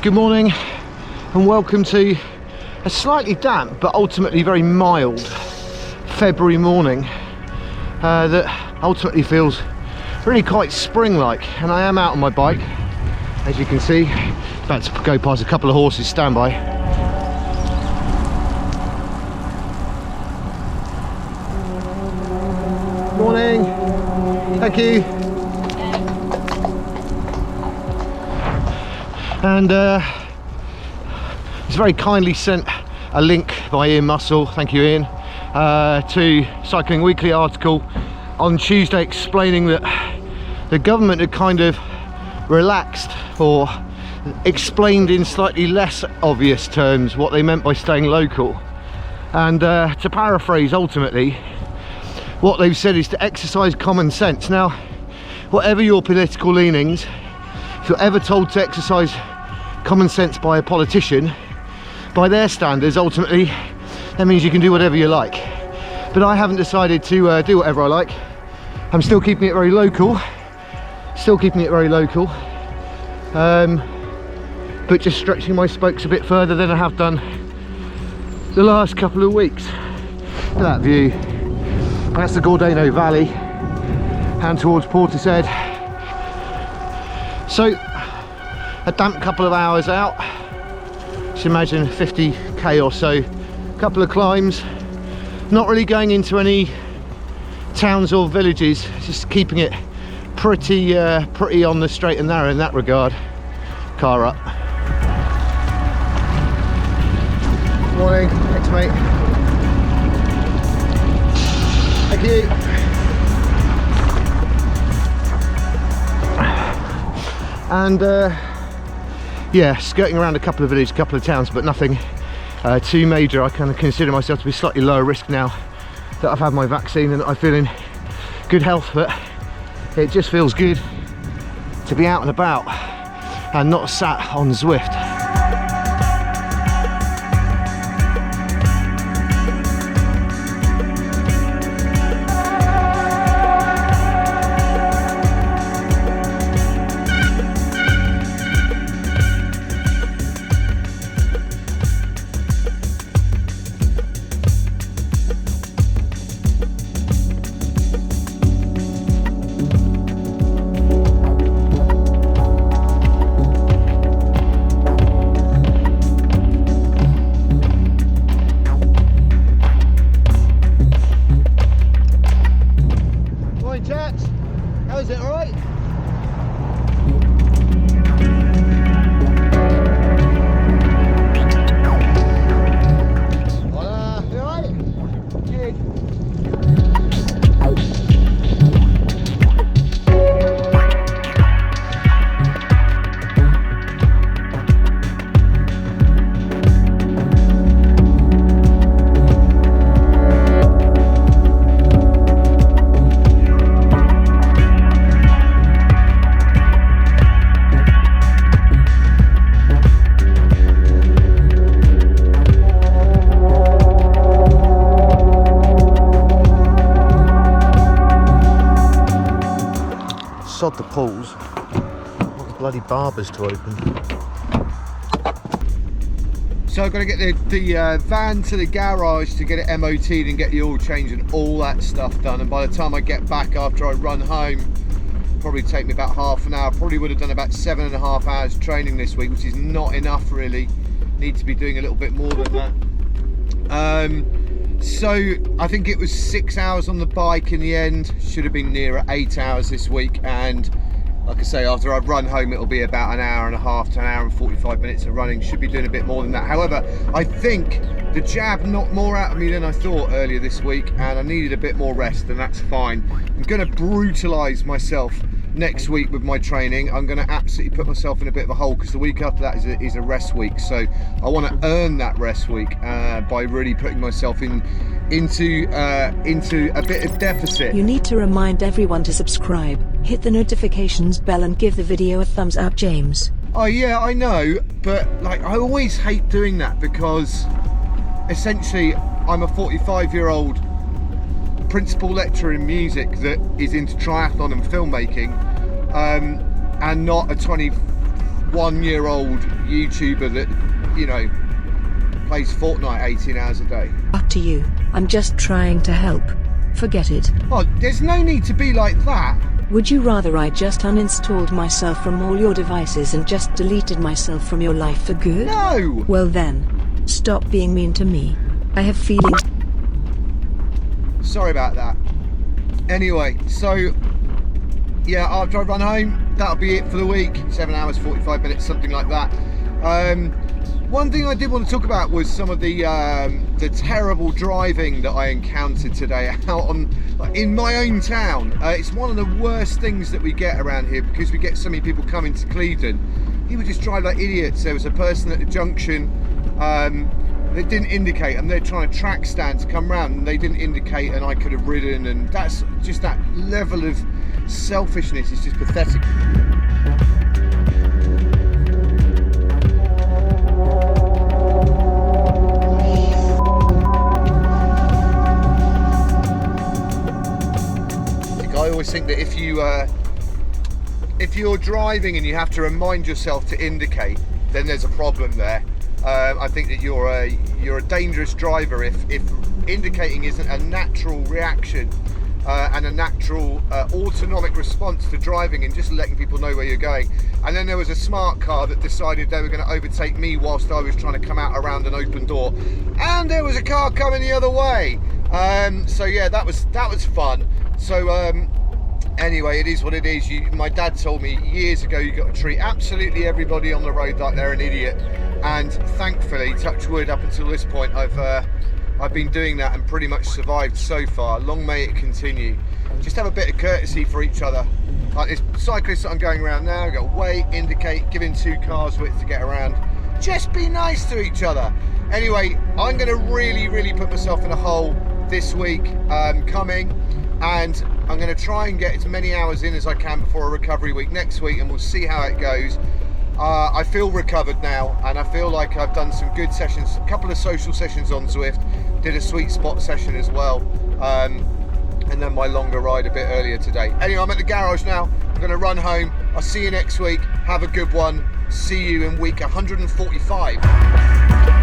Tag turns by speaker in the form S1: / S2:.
S1: Good morning and welcome to a slightly damp but ultimately very mild February morning that ultimately feels really quite spring-like, and I am out on my bike, as you can see. About to go past a couple of horses. Stand by. Morning. Thank you. And it's very kindly sent a link by Ian Muscle, thank you Ian, to Cycling Weekly article on Tuesday explaining that the government had kind of relaxed or explained in slightly less obvious terms what they meant by staying local. And to paraphrase, ultimately what they've said is to exercise common sense. Now, whatever your political leanings, if you're ever told to exercise common sense by a politician, by their standards, ultimately that means you can do whatever you like. But I haven't decided to do whatever I like. I'm still keeping it very local, but just stretching my spokes a bit further than I have done the last couple of weeks. Look at that view. That's the Gordano Valley and towards Portishead. So a damp couple of hours out, just imagine 50k or so, couple of climbs, not really going into any towns or villages, just keeping it pretty on the straight and narrow in that regard. Car up. Morning, thanks mate. Thank you. And yeah, skirting around a couple of villages, a couple of towns, but nothing too major. I kind of consider myself to be slightly lower risk now that I've had my vaccine and that I feel in good health, but it just feels good to be out and about and not sat on Zwift. Sod the pools. What the bloody barbers to open. So I've got to get the van to the garage to get it MOT'd and get the oil change and all that stuff done. And by the time I get back after I run home, probably take me about half an hour. Probably would have done about 7.5 hours training this week, which is not enough really. Need to be doing a little bit more than that. So I think it was 6 hours on the bike in the end. Should have been nearer 8 hours this week, and like I say, after I've run home it'll be about an hour and a half to an hour and 45 minutes of running. Should be doing a bit more than that. However, I think the jab knocked more out of me than I thought earlier this week, and I needed a bit more rest, and that's fine. I'm going to brutalise myself next week with my training. I'm going to absolutely put myself in a bit of a hole, because the week after that is a rest week. So I want to earn that rest week by really putting myself into a bit of deficit.
S2: You need to remind everyone to subscribe, hit the notifications bell and give the video a thumbs up, James.
S1: Oh yeah, I know, but like I always hate doing that, because essentially I'm a 45-year-old principal lecturer in music that is into triathlon and filmmaking, and not a 1-year-old YouTuber that, you know, plays Fortnite 18 hours a day.
S2: Up to you. I'm just trying to help. Forget it.
S1: Oh, there's no need to be like that.
S2: Would you rather I just uninstalled myself from all your devices and just deleted myself from your life for good?
S1: No!
S2: Well then, stop being mean to me. I have feelings.
S1: Sorry about that. Anyway, so yeah, after I run home, that'll be it for the week. 7 hours, 45 minutes, something like that. One thing I did want to talk about was some of the terrible driving that I encountered today out in my own town. It's one of the worst things that we get around here because we get so many people coming to Clevedon. People just drive like idiots. There was a person at the junction that didn't indicate, and they're trying to track stand to come round, and they didn't indicate, and I could have ridden, and that's just, that level of selfishness is just pathetic. I always think that if you're driving and you have to remind yourself to indicate, then there's a problem there. I think that you're a dangerous driver if indicating isn't a natural reaction and a natural autonomic response to driving and just letting people know where you're going. And then there was a smart car that decided they were going to overtake me whilst I was trying to come out around an open door, and there was a car coming the other way. So yeah, that was fun. So anyway, it is what it is. My dad told me years ago you got to treat absolutely everybody on the road like they're an idiot, and thankfully, touch wood, up until this point I've been doing that and pretty much survived so far. Long may it continue. Just have a bit of courtesy for each other. Like this cyclist that I'm going around now, I've got to wait, indicate, giving 2 cars width to get around. Just be nice to each other. Anyway, I'm going to really put myself in a hole this week coming, and I'm going to try and get as many hours in as I can before a recovery week next week, and we'll see how it goes. I feel recovered now, and I feel like I've done some good sessions, a couple of social sessions on Zwift, did a sweet spot session as well, and then my longer ride a bit earlier today. Anyway, I'm at the garage now. I'm going to run home. I'll see you next week. Have a good one. See you in week 145.